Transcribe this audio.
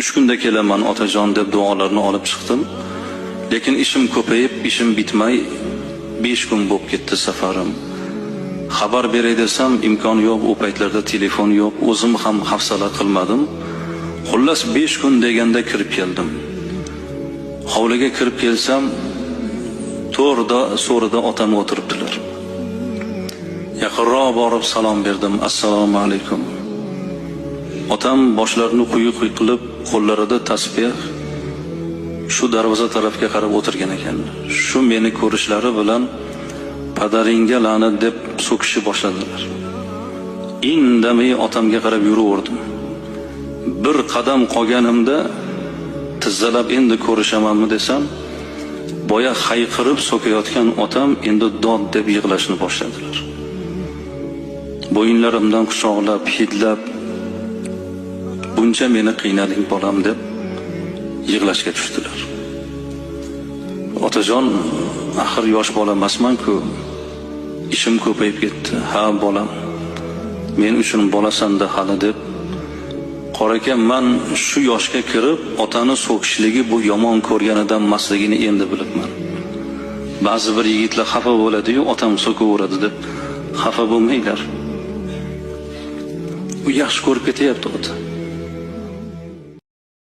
3 kunda kelaman otajon deb duolarni olib chiqdim. Lekin ishim ko'payib, ishim bitmay 5 kun bo'lib ketdi safarim. Xabar beray desam imkon yo'q, u paytlarda telefon yo'q, o'zim ham hafsala qilmadim. Xullas 5 kun deganda kirib keldim. Hovliga kirib kelsam, so'rida otam o'tiribdilar. Yaqinroq borib salom berdim. Assalomu alaykum. Otam boshlarini quyi qilib, qo'llarida tasbih shu darvoza tarafga qarab o'tirgan ekan. Shu meni ko'rishlari bilan padaringga la'nat deb so'kishni boshladilar. Indamay otamga qarab yuraverdim. Bir qadam qolganimda tizzalab endi ko'rishamanmi desam, boya hayqirib so'kayotgan otam endi dod deb yig'lashni boshladilar. Bo'yinlarimdan quchoqlab, hidlab, buncha meni qiynading bolam deb yig'lashga tushdilar. Otajon, axir yosh bola emasman-ku. Ishim ko'payib ketdi. Ha bolam, men uchun bolasan-da hali deb. Qoraka men shu yoshga kirib, otani so'kishligi bu yomon ko'rganidan emasligini endi bilibman. Ba'zi bir yigitlar xafa bo'ladi-yu, otam so'kaveradi deb xafa bo'lmanglar. U yaxshi ko'rib ketyapti ota.